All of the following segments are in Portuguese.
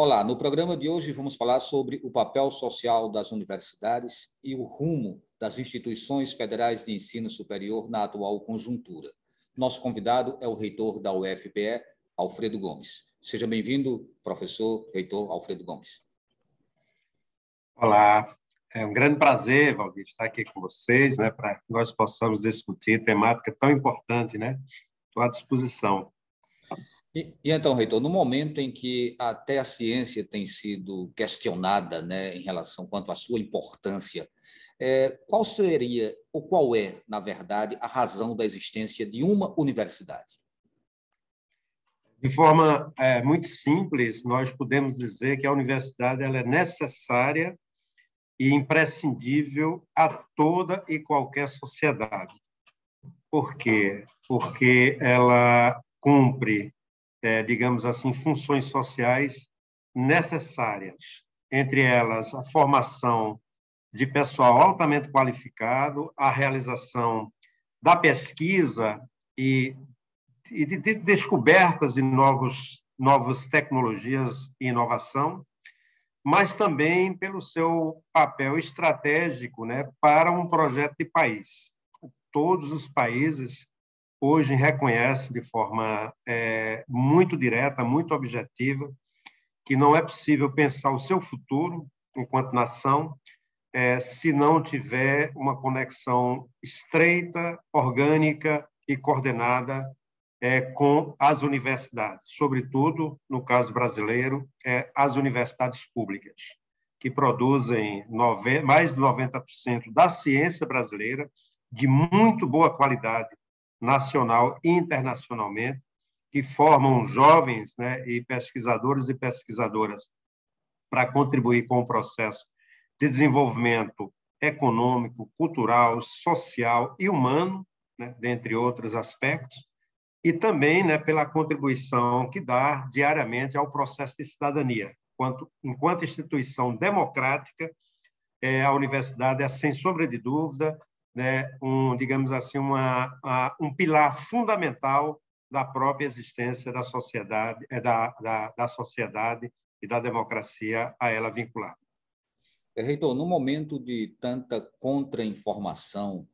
Olá, no programa de hoje vamos falar sobre o papel social das universidades e o rumo das instituições federais de ensino superior na atual conjuntura. Nosso convidado é o reitor da UFPE, Alfredo Gomes. Seja bem-vindo, professor reitor Alfredo Gomes. Olá, é um grande prazer, Valdir, estar aqui com vocês, para que nós possamos discutir temática tão importante, Estou à disposição. E então, reitor, no momento em que até a ciência tem sido questionada, em relação quanto à sua importância, qual seria, ou qual é, na verdade, a razão da existência de uma universidade? De forma muito simples, nós podemos dizer que a universidade ela é necessária e imprescindível a toda e qualquer sociedade. Por quê? Porque ela cumpre, digamos assim, funções sociais necessárias, entre elas a formação de pessoal altamente qualificado, a realização da pesquisa e de descobertas de novas tecnologias e inovação, mas também pelo seu papel estratégico, para um projeto de país. Todos os países hoje reconhecem de forma muito direta, muito objetiva, que não é possível pensar o seu futuro enquanto nação se não tiver uma conexão estreita, orgânica e coordenada com as universidades, sobretudo, no caso brasileiro, as universidades públicas, que produzem mais de 90% da ciência brasileira, de muito boa qualidade, nacional e internacionalmente, que formam jovens e pesquisadores e pesquisadoras para contribuir com o processo de desenvolvimento econômico, cultural, social e humano, dentre outros aspectos, e também pela contribuição que dá diariamente ao processo de cidadania. Enquanto instituição democrática, a universidade é, sem sombra de dúvida, digamos assim, um pilar fundamental da própria existência da sociedade, da sociedade e da democracia a ela vinculada. Reitor, no momento de tanta contra-informação,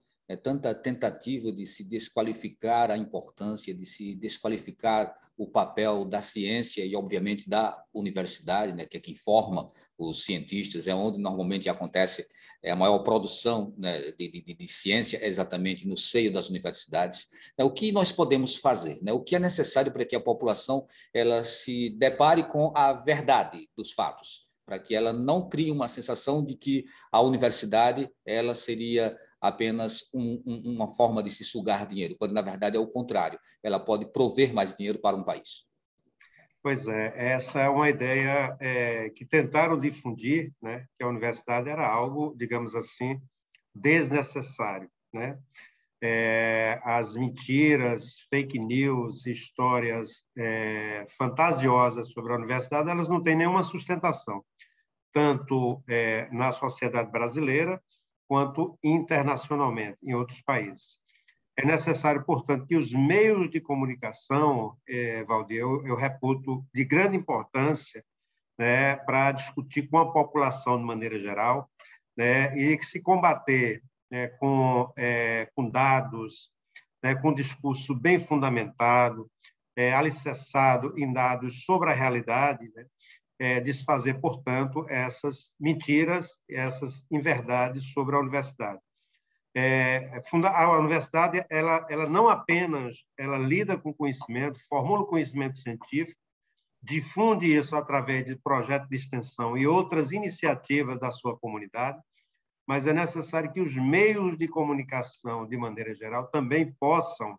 tanta tentativa de se desqualificar a importância, de se desqualificar o papel da ciência e, obviamente, da universidade, que é quem forma os cientistas, é onde normalmente acontece a maior produção de ciência, é exatamente no seio das universidades. O que nós podemos fazer? O que é necessário para que a população ela se depare com a verdade dos fatos? Para que ela não crie uma sensação de que a universidade ela seria apenas uma forma de se sugar dinheiro, quando, na verdade, é o contrário. Ela pode prover mais dinheiro para um país. Pois é, essa é uma ideia que tentaram difundir, que a universidade era algo, digamos assim, desnecessário. As mentiras, fake news, histórias fantasiosas sobre a universidade, elas não têm nenhuma sustentação, tanto na sociedade brasileira quanto internacionalmente, em outros países. É necessário, portanto, que os meios de comunicação, Valdir, eu reputo de grande importância para discutir com a população de maneira geral, e que se combater com dados, com discurso bem fundamentado, alicerçado em dados sobre a realidade, desfazer, portanto, essas mentiras, essas inverdades sobre a universidade. A universidade ela não apenas ela lida com conhecimento, formula conhecimento científico, difunde isso através de projetos de extensão e outras iniciativas da sua comunidade, mas é necessário que os meios de comunicação, de maneira geral, também possam,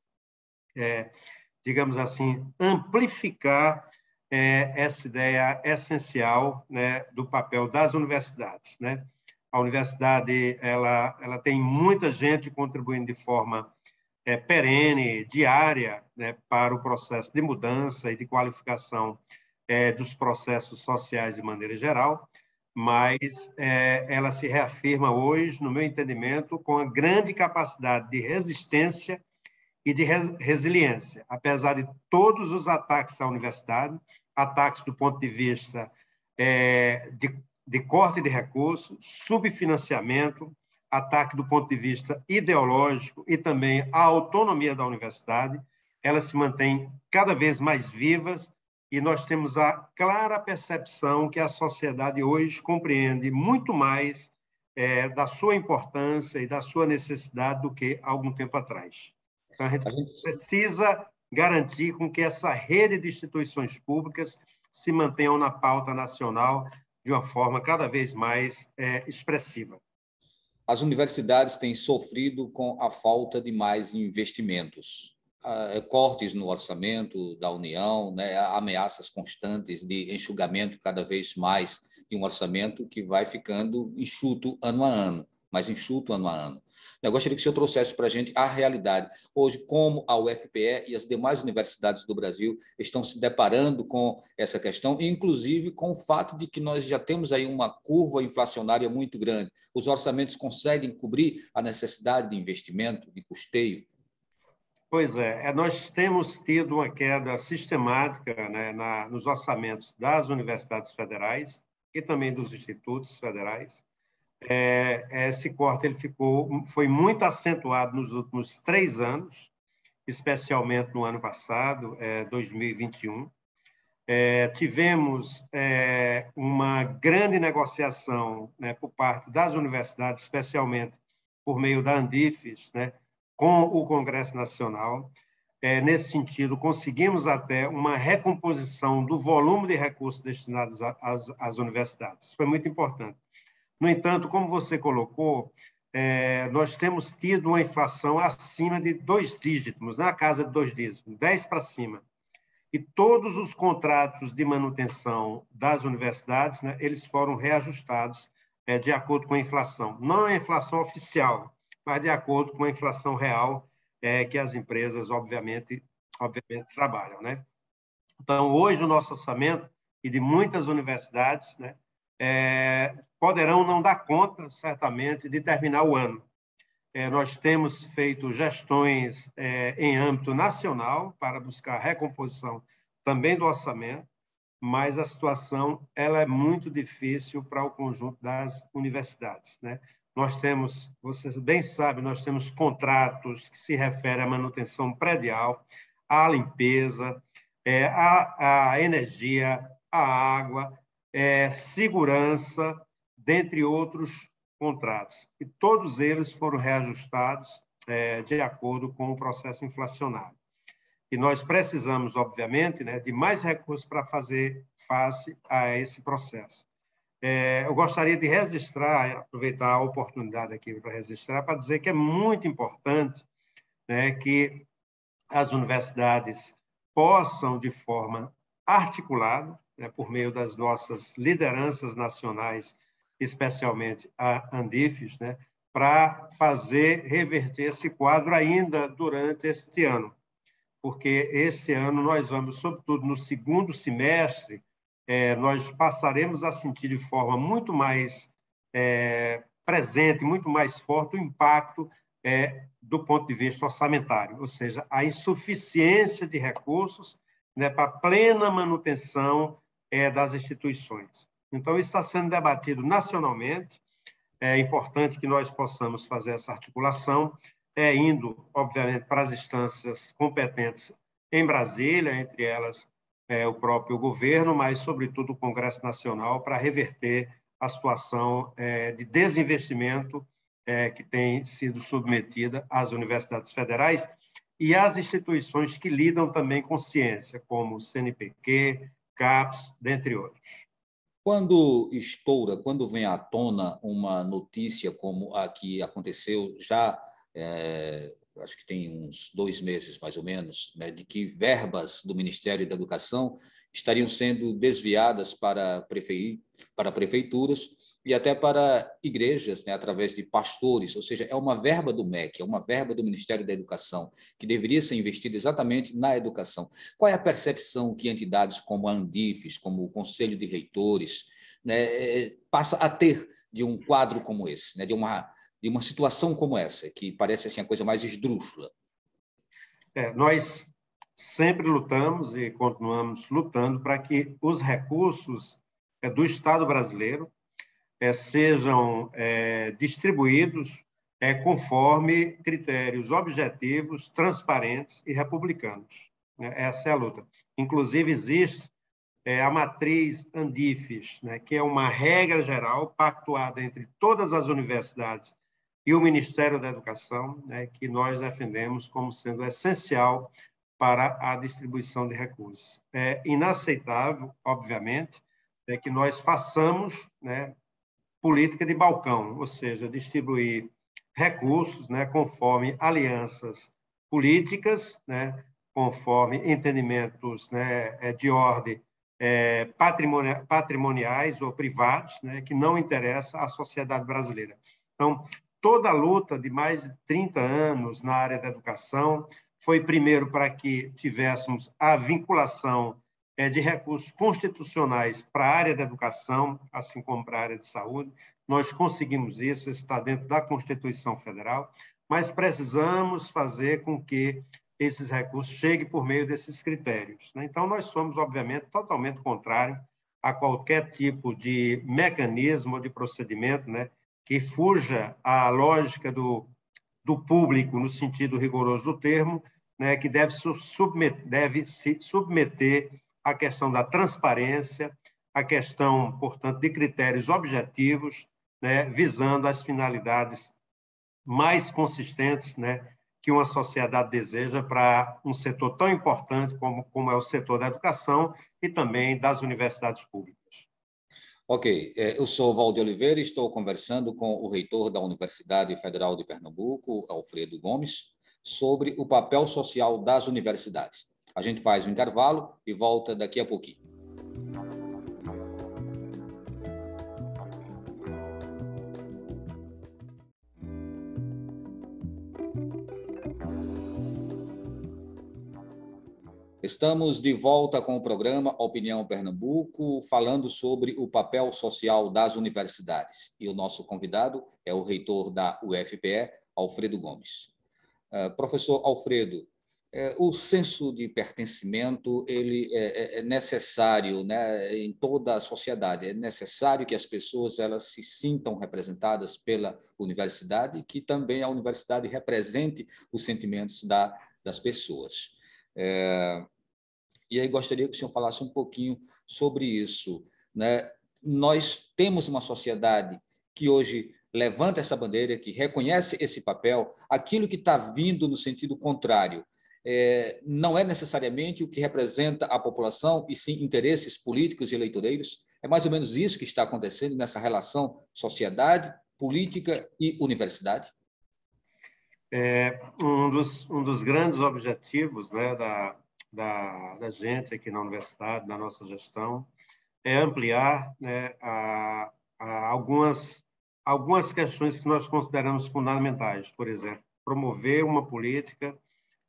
digamos assim, amplificar essa ideia essencial do papel das universidades. A universidade ela tem muita gente contribuindo de forma perene, diária, para o processo de mudança e de qualificação dos processos sociais de maneira geral, mas ela se reafirma hoje, no meu entendimento, com a grande capacidade de resistência e de resiliência, apesar de todos os ataques à universidade, ataques do ponto de vista de corte de recursos, subfinanciamento, ataque do ponto de vista ideológico e também a autonomia da universidade. Elas se mantêm cada vez mais vivas e nós temos a clara percepção que a sociedade hoje compreende muito mais da sua importância e da sua necessidade do que há algum tempo atrás. Então, a gente precisa garantir com que essa rede de instituições públicas se mantenham na pauta nacional de uma forma cada vez mais expressiva. As universidades têm sofrido com a falta de mais investimentos, cortes no orçamento da União, né, ameaças constantes de enxugamento cada vez mais de um orçamento que vai ficando enxuto ano a ano, mais enxuto ano a ano. Eu gostaria que o senhor trouxesse para a gente a realidade. Hoje, como a UFPE e as demais universidades do Brasil estão se deparando com essa questão, inclusive com o fato de que nós já temos aí uma curva inflacionária muito grande. Os orçamentos conseguem cobrir a necessidade de investimento, de custeio? Pois é, nós temos tido uma queda sistemática, né, nos orçamentos das universidades federais e também dos institutos federais. Esse corte foi muito acentuado nos últimos 3 anos, especialmente no ano passado, 2021. Tivemos uma grande negociação, né, por parte das universidades, especialmente por meio da Andifes, né, com o Congresso Nacional. Nesse sentido, conseguimos até uma recomposição do volume de recursos destinados às universidades. Isso foi muito importante. No entanto, como você colocou, nós temos tido uma inflação acima de 2 dígitos, na casa de 2 dígitos, 10 para cima. E todos os contratos de manutenção das universidades, né, eles foram reajustados de acordo com a inflação. Não a inflação oficial, mas de acordo com a inflação real que as empresas, obviamente trabalham, né? Então, hoje, o nosso orçamento e de muitas universidades, né, poderão não dar conta, certamente, de terminar o ano. Nós temos feito gestões em âmbito nacional para buscar recomposição também do orçamento, mas a situação ela é muito difícil para o conjunto das universidades, né? Nós temos, vocês bem sabem, nós temos contratos que se referem à manutenção predial, à limpeza, à energia, à água, segurança, dentre outros contratos. E todos eles foram reajustados de acordo com o processo inflacionário. E nós precisamos, obviamente, né, de mais recursos para fazer face a esse processo. Eu gostaria de registrar, aproveitar a oportunidade aqui para registrar, para dizer que é muito importante, né, que as universidades possam, de forma articulada, né, por meio das nossas lideranças nacionais, especialmente a Andifes, né, para fazer reverter esse quadro ainda durante este ano. Porque esse ano nós vamos, sobretudo no segundo semestre, nós passaremos a sentir de forma muito mais presente, muito mais forte o impacto do ponto de vista orçamentário, ou seja, a insuficiência de recursos, né, para a plena manutenção das instituições. Então, isso está sendo debatido nacionalmente. É importante que nós possamos fazer essa articulação, indo, obviamente, para as instâncias competentes em Brasília, entre elas o próprio governo, mas, sobretudo, o Congresso Nacional, para reverter a situação de desinvestimento que tem sido submetida às universidades federais e às instituições que lidam também com ciência, como o CNPq, CAPES, dentre outros. Quando estoura, quando vem à tona uma notícia como a que aconteceu já, acho que tem uns 2 meses mais ou menos, né, de que verbas do Ministério da Educação estariam sendo desviadas para prefeituras e até para igrejas, né, através de pastores, ou seja, é uma verba do MEC, é uma verba do Ministério da Educação, que deveria ser investida exatamente na educação. Qual é a percepção que entidades como a Andifes, como o Conselho de Reitores, né, passa a ter de um quadro como esse, né, de uma situação como essa, que parece assim, a coisa mais esdrúxula? Nós sempre lutamos e continuamos lutando para que os recursos do Estado brasileiro sejam distribuídos conforme critérios objetivos, transparentes e republicanos. Essa é a luta. Inclusive, existe a matriz Andifes, que é uma regra geral pactuada entre todas as universidades e o Ministério da Educação, que nós defendemos como sendo essencial para a distribuição de recursos. É inaceitável, obviamente, que nós façamos política de balcão, ou seja, distribuir recursos conforme alianças políticas, conforme entendimentos de ordem patrimoniais ou privados, que não interessa à sociedade brasileira. Então, toda a luta de mais de 30 anos na área da educação foi, primeiro, para que tivéssemos a vinculação de recursos constitucionais para a área da educação, assim como para a área de saúde. Nós conseguimos isso está dentro da Constituição Federal, mas precisamos fazer com que esses recursos cheguem por meio desses critérios. Então, nós somos, obviamente, totalmente contrários a qualquer tipo de mecanismo, de procedimento, que fuja à lógica do público, no sentido rigoroso do termo, que deve se submeter à questão da transparência, à questão, portanto, de critérios objetivos, visando as finalidades mais consistentes, que uma sociedade deseja para um setor tão importante como é o setor da educação e também das universidades públicas. Ok, eu sou Valdir Oliveira e estou conversando com o reitor da Universidade Federal de Pernambuco, Alfredo Gomes, sobre o papel social das universidades. A gente faz um intervalo e volta daqui a pouquinho. Estamos de volta com o programa Opinião Pernambuco, falando sobre o papel social das universidades. E o nosso convidado é o reitor da UFPE, Alfredo Gomes. Professor Alfredo, o senso de pertencimento ele é necessário, em toda a sociedade. É necessário que as pessoas elas se sintam representadas pela universidade e que também a universidade represente os sentimentos das pessoas. E aí gostaria que o senhor falasse um pouquinho sobre isso. Nós temos uma sociedade que hoje levanta essa bandeira, que reconhece esse papel. Aquilo que está vindo no sentido contrário não é necessariamente o que representa a população, e sim interesses políticos e eleitoreiros. É mais ou menos isso que está acontecendo nessa relação sociedade, política e universidade? Um dos grandes objetivos da gente aqui na universidade, da nossa gestão, é ampliar algumas questões que nós consideramos fundamentais. Por exemplo, promover uma política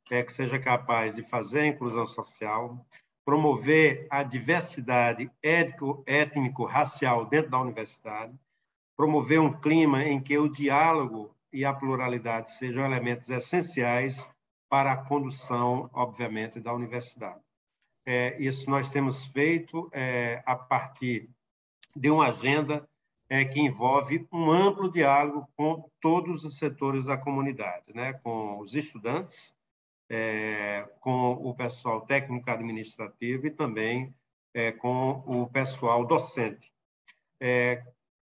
que seja capaz de fazer a inclusão social, promover a diversidade étnico-racial dentro da universidade, promover um clima em que o diálogo e a pluralidade sejam elementos essenciais para a condução, obviamente, da universidade. Isso nós temos feito a partir de uma agenda que envolve um amplo diálogo com todos os setores da comunidade, com os estudantes, com o pessoal técnico-administrativo e também com o pessoal docente.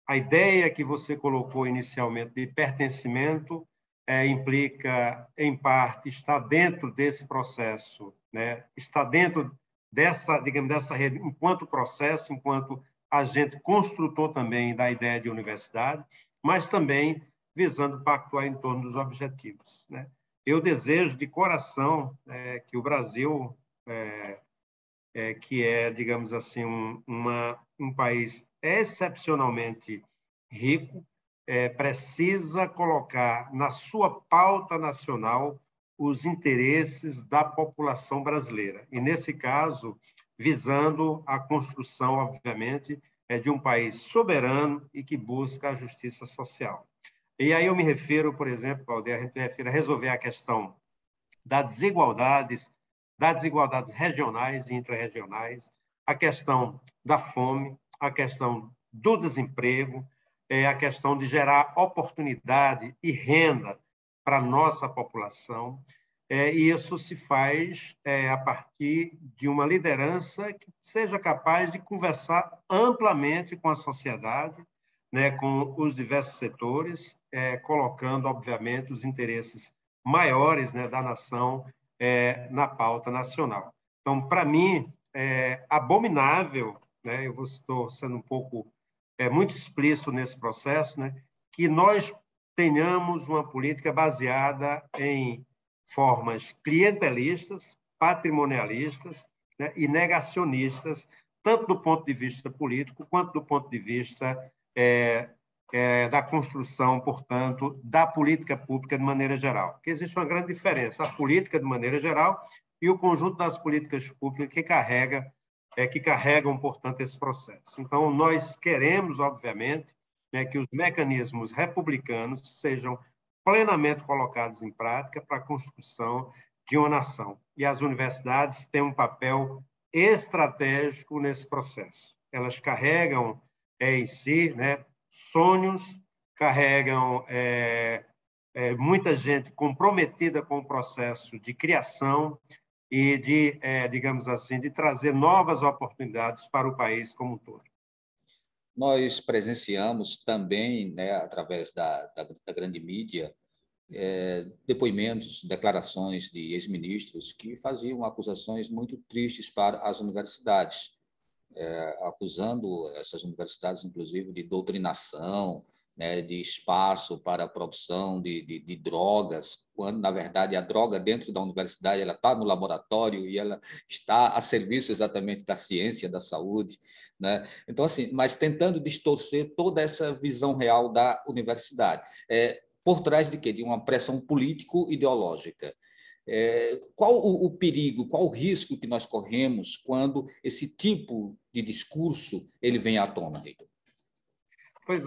A ideia que você colocou inicialmente de pertencimento implica, em parte, estar dentro desse processo, estar dentro dessa rede, enquanto processo, enquanto agente construtor também da ideia de universidade, mas também visando pactuar em torno dos objetivos. Eu desejo de coração que o Brasil, que é, digamos assim, um país excepcionalmente rico, precisa colocar na sua pauta nacional os interesses da população brasileira. E, nesse caso, visando a construção, obviamente, de um país soberano e que busca a justiça social. E aí eu me refiro, por exemplo, Valdir, a gente refere a resolver a questão das desigualdades regionais e intrarregionais, a questão da fome, a questão do desemprego, a questão de gerar oportunidade e renda para a nossa população. E isso se faz a partir de uma liderança que seja capaz de conversar amplamente com a sociedade, né, com os diversos setores, colocando, obviamente, os interesses maiores, né, da nação na pauta nacional. Então, para mim, é abominável, né, eu estou sendo um pouco muito explícito nesse processo, né, que nós tenhamos uma política baseada em formas clientelistas, patrimonialistas, né, e negacionistas, tanto do ponto de vista político quanto do ponto de vista da construção, portanto, da política pública de maneira geral. Porque existe uma grande diferença, a política de maneira geral e o conjunto das políticas públicas que carregam, portanto, esse processo. Então, nós queremos, obviamente, né, que os mecanismos republicanos sejam plenamente colocados em prática para a construção de uma nação. E as universidades têm um papel estratégico nesse processo. Elas carregam em si, né, sonhos, carregam muita gente comprometida com o processo de criação e de, digamos assim, de trazer novas oportunidades para o país como um todo. Nós presenciamos também, né, através da grande mídia, depoimentos, declarações de ex-ministros que faziam acusações muito tristes para as universidades, acusando essas universidades, inclusive, de doutrinação, né, de espaço para a produção de drogas, quando, na verdade, a droga dentro da universidade ela está no laboratório e ela está a serviço exatamente da ciência, da saúde, né? Então, assim, mas tentando distorcer toda essa visão real da universidade. Por trás de quê? De uma pressão político-ideológica. Qual o perigo, qual o risco que nós corremos quando esse tipo de discurso ele vem à tona, Reitor? Pois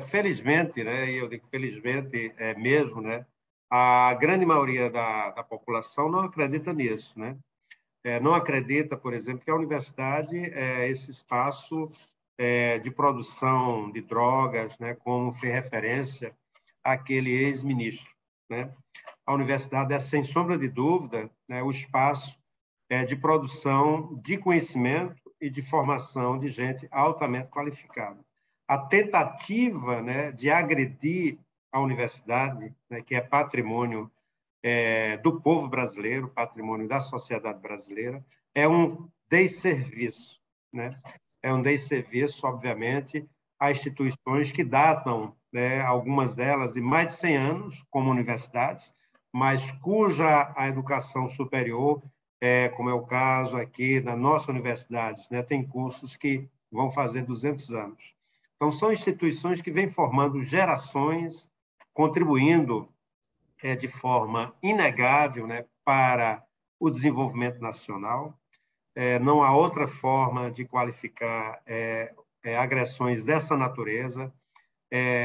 felizmente, né, e eu digo felizmente mesmo, né, a grande maioria da população não acredita nisso, né? Não acredita, por exemplo, que a universidade é esse espaço de produção de drogas, né, como fez referência àquele ex-ministro, né? A universidade é, sem sombra de dúvida, né, o espaço de produção de conhecimento e de formação de gente altamente qualificada. A tentativa, né, de agredir a universidade, né, que é patrimônio do povo brasileiro, patrimônio da sociedade brasileira, é um desserviço, né? É um desserviço, obviamente, a instituições que datam, né, algumas delas de mais de 100 anos, como universidades, mas cuja a educação superior, como é o caso aqui da nossa universidade, né, tem cursos que vão fazer 200 anos. Então, são instituições que vêm formando gerações, contribuindo de forma inegável, né, para o desenvolvimento nacional. Não há outra forma de qualificar agressões dessa natureza,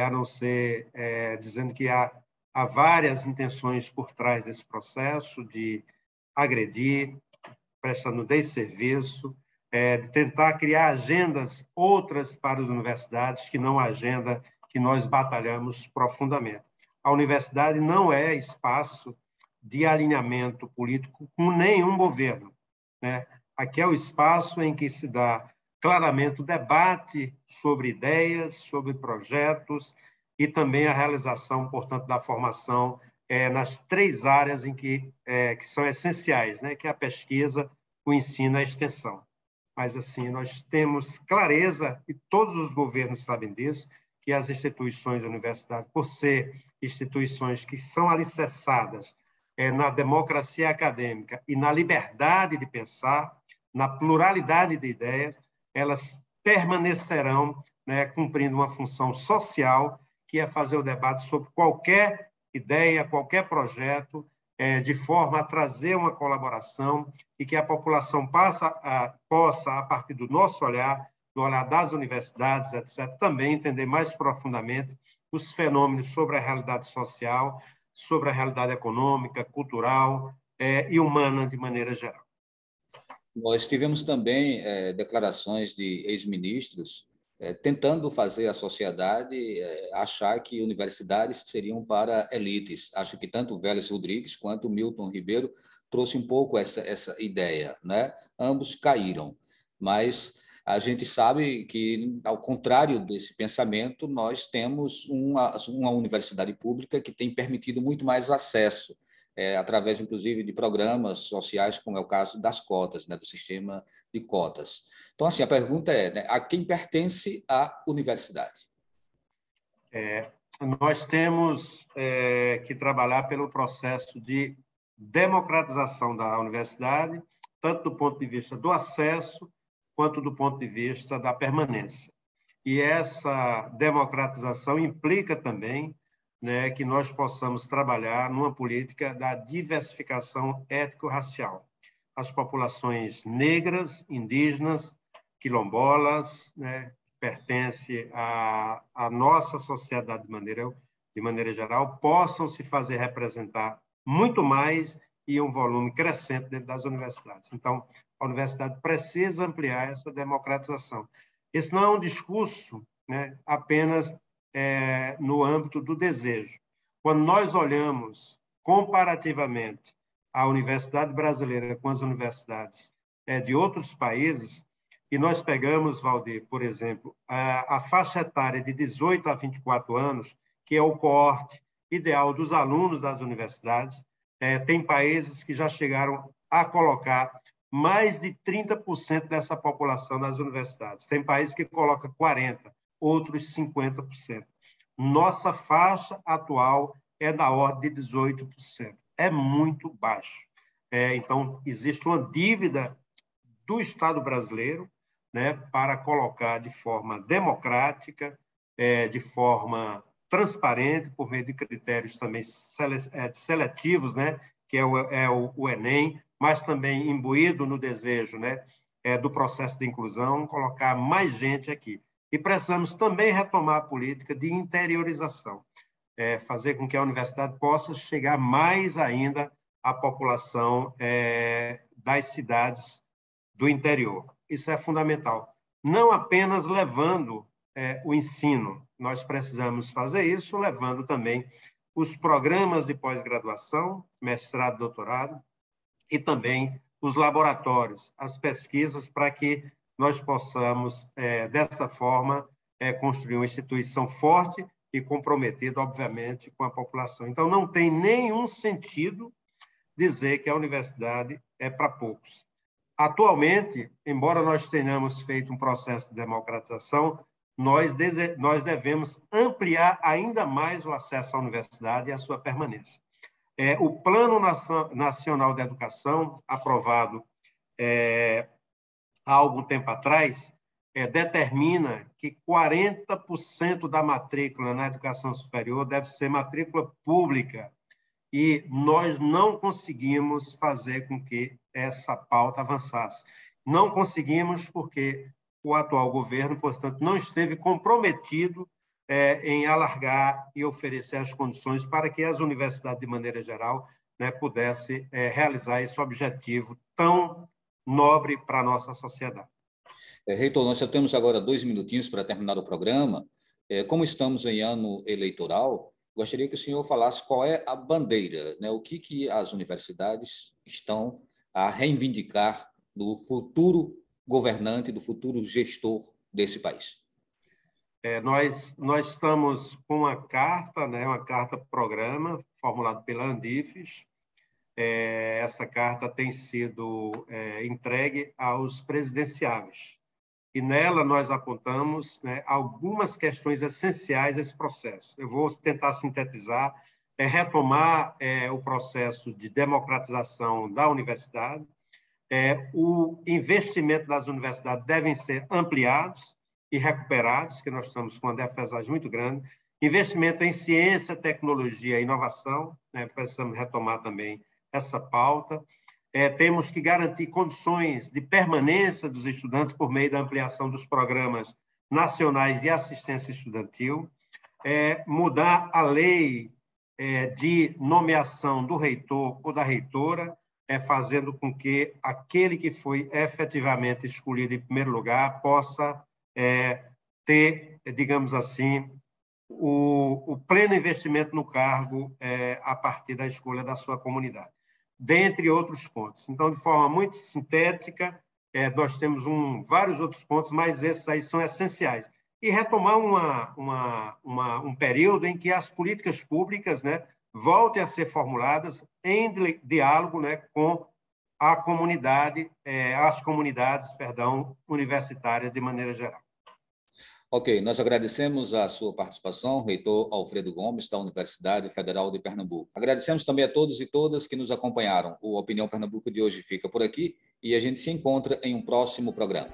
a não ser dizendo que há várias intenções por trás desse processo de agredir, prestando desserviço, de tentar criar agendas outras para as universidades, que não a agenda que nós batalhamos profundamente. A universidade não é espaço de alinhamento político com nenhum governo, né? Aqui é o espaço em que se dá claramente o debate sobre ideias, sobre projetos e também a realização, portanto, da formação nas 3 áreas em que são essenciais, né? Que é a pesquisa, o ensino e a extensão. Mas, assim, nós temos clareza, e todos os governos sabem disso, que as instituições da universidade, por ser instituições que são alicerçadas na democracia acadêmica e na liberdade de pensar, na pluralidade de ideias, elas permanecerão, né, cumprindo uma função social, que é fazer o debate sobre qualquer ideia, qualquer projeto, de forma a trazer uma colaboração e que a população possa, a partir do nosso olhar, do olhar das universidades, etc., também entender mais profundamente os fenômenos sobre a realidade social, sobre a realidade econômica, cultural e humana de maneira geral. Nós tivemos também declarações de ex-ministros tentando fazer a sociedade achar que universidades seriam para elites. Acho que tanto o Vélez Rodrigues quanto o Milton Ribeiro trouxe um pouco essa ideia, né? Ambos caíram, mas a gente sabe que, ao contrário desse pensamento, nós temos uma universidade pública que tem permitido muito mais acesso, através, inclusive, de programas sociais, como é o caso das cotas, né, do sistema de cotas. Então, assim, a pergunta é, né, a quem pertence a universidade? Nós temos que trabalhar pelo processo de democratização da universidade, tanto do ponto de vista do acesso, quanto do ponto de vista da permanência. E essa democratização implica também, né, que nós possamos trabalhar numa política da diversificação étnico-racial. As populações negras, indígenas, quilombolas, né, pertence à nossa sociedade de maneira geral, possam se fazer representar muito mais e um volume crescente dentro das universidades. Então, a universidade precisa ampliar essa democratização. Esse não é um discurso, né, apenas no âmbito do desejo. Quando nós olhamos comparativamente a universidade brasileira com as universidades de outros países, e nós pegamos, Valdir, por exemplo, a faixa etária de 18 a 24 anos, que é o coorte ideal dos alunos das universidades, tem países que já chegaram a colocar mais de 30% dessa população nas universidades. Tem países que colocam 40%, outros 50%. Nossa faixa atual é da ordem de 18%. É muito baixo. Então, existe uma dívida do Estado brasileiro, né, para colocar de forma democrática, de forma transparente, por meio de critérios também seletivos, né, que é o Enem, mas também imbuído no desejo, né, do processo de inclusão, colocar mais gente aqui. E precisamos também retomar a política de interiorização, fazer com que a universidade possa chegar mais ainda à população das cidades do interior. Isso é fundamental. Não apenas levando o ensino, nós precisamos fazer isso levando também os programas de pós-graduação, mestrado, doutorado, e também os laboratórios, as pesquisas, para que nós possamos, dessa forma, construir uma instituição forte e comprometida, obviamente, com a população. Então, não tem nenhum sentido dizer que a universidade é para poucos. Atualmente, embora nós tenhamos feito um processo de democratização, nós devemos ampliar ainda mais o acesso à universidade e a sua permanência. O Plano Nacional de Educação, aprovado há algum tempo atrás, determina que 40% da matrícula na educação superior deve ser matrícula pública. E nós não conseguimos fazer com que essa pauta avançasse. Não conseguimos porque o atual governo, portanto, não esteve comprometido em alargar e oferecer as condições para que as universidades, de maneira geral, né, pudessem realizar esse objetivo tão nobre para a nossa sociedade. Reitor, nós só temos agora 2 minutinhos para terminar o programa. Como estamos em ano eleitoral, gostaria que o senhor falasse qual é a bandeira, né? O que as universidades estão a reivindicar do futuro governante, do futuro gestor desse país. Nós estamos com uma carta, né, uma carta-programa, formulada pela Andifes. Essa carta tem sido entregue aos presidenciáveis. E nela nós apontamos, né, algumas questões essenciais desse processo. Eu vou tentar sintetizar, retomar o processo de democratização da universidade. O investimento das universidades devem ser ampliados e recuperados, que nós estamos com uma defasagem muito grande. Investimento em ciência, tecnologia e inovação, né, precisamos retomar também essa pauta. Temos que garantir condições de permanência dos estudantes por meio da ampliação dos programas nacionais de assistência estudantil, mudar a lei de nomeação do reitor ou da reitora, fazendo com que aquele que foi efetivamente escolhido em primeiro lugar possa ter, digamos assim, o pleno investimento no cargo a partir da escolha da sua comunidade, dentre outros pontos. Então, de forma muito sintética, nós temos vários outros pontos, mas esses aí são essenciais. E retomar um período em que as políticas públicas, né, voltem a ser formuladas em diálogo, né, com a comunidade, as comunidades, universitárias de maneira geral. Ok, nós agradecemos a sua participação, reitor Alfredo Gomes, da Universidade Federal de Pernambuco. Agradecemos também a todos e todas que nos acompanharam. O Opinião Pernambuco de hoje fica por aqui e a gente se encontra em um próximo programa.